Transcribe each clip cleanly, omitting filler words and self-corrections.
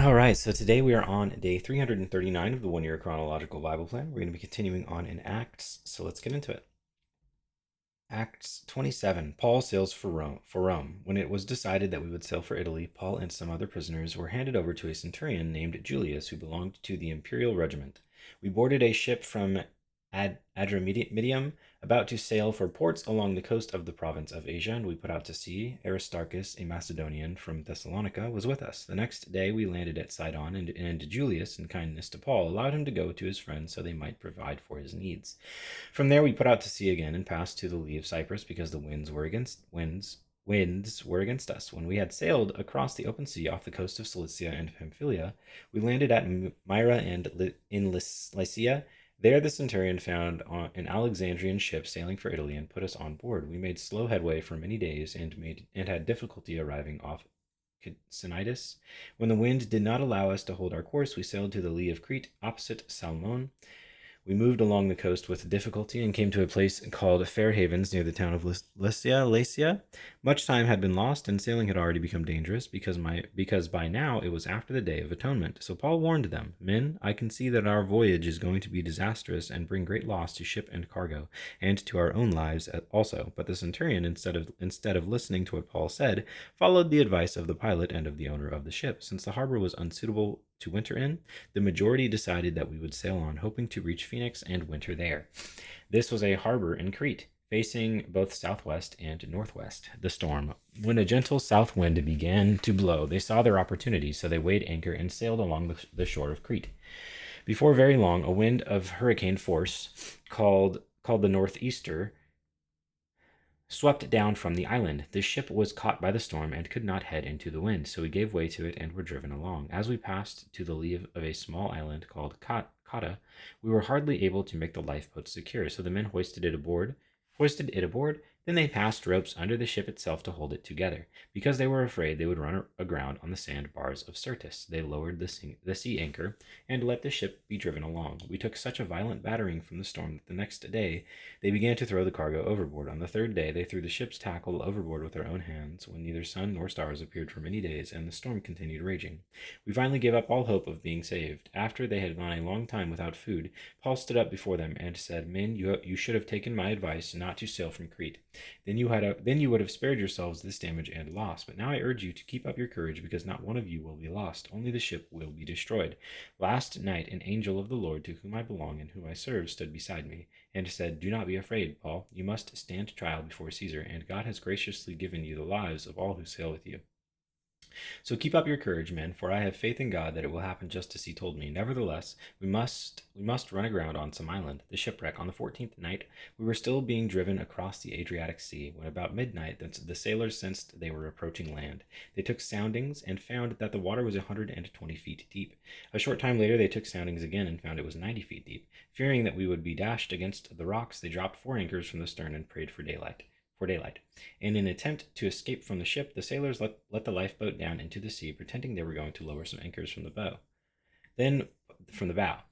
All right, so today we are on day 339 of the 1 Year Chronological Bible Plan. We're going to be continuing on in Acts, so let's get into it. Acts 27. Paul sails for Rome. When it was decided that we would sail for Italy, Paul and some other prisoners were handed over to a centurion named Julius, who belonged to the imperial regiment. We boarded a ship from Adramyttium, about to sail for ports along the coast of the province of Asia, and we put out to sea. Aristarchus, a Macedonian from Thessalonica, was with us. The next day we landed at Sidon, and Julius, in kindness to Paul, allowed him to go to his friends so they might provide for his needs. From there we put out to sea again and passed to the lee of Cyprus because the winds were against us. When we had sailed across the open sea off the coast of Cilicia and Pamphylia, we landed at Myra and in Lycia. There the centurion found an Alexandrian ship sailing for Italy and put us on board. We made slow headway for many days and had difficulty arriving off Cnidus. When the wind did not allow us to hold our course, we sailed to the lee of Crete, opposite Salmon. We moved along the coast with difficulty and came to a place called Fair Havens near the town of Lycia. Much time had been lost, and sailing had already become dangerous because by now it was after the Day of Atonement. So Paul warned them, "Men, I can see that our voyage is going to be disastrous and bring great loss to ship and cargo, and to our own lives also." But the centurion, instead of listening to what Paul said, followed the advice of the pilot and of the owner of the ship. Since the harbor was unsuitable to winter in, the majority decided that we would sail on, hoping to reach Phoenix and winter there. This was a harbor in Crete, facing both southwest and northwest. The storm. When a gentle south wind began to blow, they saw their opportunity, so they weighed anchor and sailed along the shore of Crete. Before very long, a wind of hurricane force, called the northeaster, swept down from the island. The ship was caught by the storm and could not head into the wind, so we gave way to it and were driven along. As we passed to the lee of a small island called Kata, we were hardly able to make the lifeboat secure, so the men hoisted it aboard. Then they passed ropes under the ship itself to hold it together. Because they were afraid they would run aground on the sandbars of Syrtis, they lowered the sea anchor and let the ship be driven along. We took such a violent battering from the storm that the next day they began to throw the cargo overboard. On the third day they threw the ship's tackle overboard with their own hands, when neither sun nor stars appeared for many days, and the storm continued raging. We finally gave up all hope of being saved. After they had gone a long time without food, Paul stood up before them and said, "Men, you should have taken my advice not to sail from Crete. Then you would have spared yourselves this damage and loss. But now I urge you to keep up your courage, because not one of you will be lost, only the ship will be destroyed. Last night an angel of the Lord, to whom I belong and whom I serve, stood beside me and said, 'Do not be afraid, Paul. You must stand trial before Caesar, and God has graciously given you the lives of all who sail with you. So keep up your courage, men, for I have faith in God that it will happen just as he told me. Nevertheless, we must run aground on some island." The shipwreck. On the 14th night, we were still being driven across the Adriatic Sea, when about midnight the sailors sensed they were approaching land. They took soundings and found that the water was 120 feet deep. A short time later they took soundings again and found it was 90 feet deep. Fearing that we would be dashed against the rocks, they dropped 4 anchors from the stern and prayed for daylight. In an attempt to escape from the ship, the sailors let the lifeboat down into the sea, pretending they were going to lower some anchors from the bow. Then from the bow.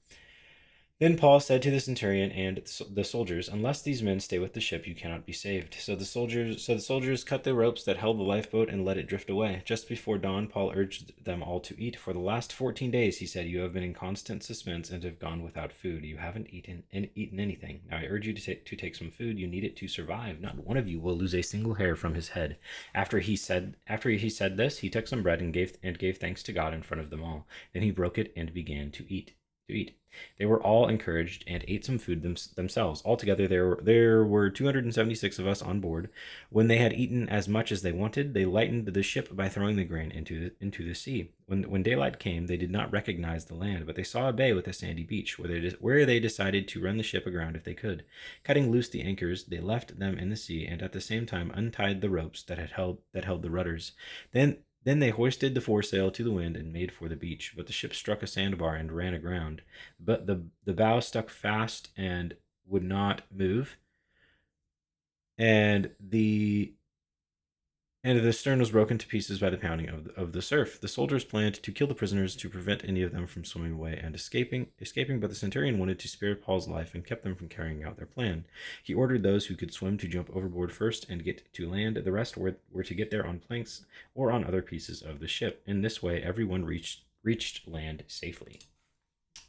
Then Paul said to the centurion and the soldiers, "Unless these men stay with the ship, you cannot be saved." So the soldiers cut the ropes that held the lifeboat and let it drift away. Just before dawn, Paul urged them all to eat. "For the last 14 days," he said, "you have been in constant suspense and have gone without food. You haven't eaten anything. Now I urge you to take some food. You need it to survive. Not one of you will lose a single hair from his head." After he said this, he took some bread and gave thanks to God in front of them all. Then he broke it and began to eat. They were all encouraged and ate some food themselves. Altogether, there were 276 of us on board. When they had eaten as much as they wanted, they lightened the ship by throwing the grain into the sea. When daylight came, they did not recognize the land, but they saw a bay with a sandy beach, where they decided to run the ship aground if they could. Cutting loose the anchors, they left them in the sea, and at the same time untied the ropes that held the rudders. Then they hoisted the foresail to the wind and made for the beach, but the ship struck a sandbar and ran aground. But the bow stuck fast and would not move, and the stern was broken to pieces by the pounding of the surf. The soldiers planned to kill the prisoners to prevent any of them from swimming away and escaping, but the centurion wanted to spare Paul's life and kept them from carrying out their plan. He ordered those who could swim to jump overboard first and get to land. The rest were to get there on planks or on other pieces of the ship. In this way, everyone reached reached land safely.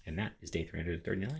And that is day 339.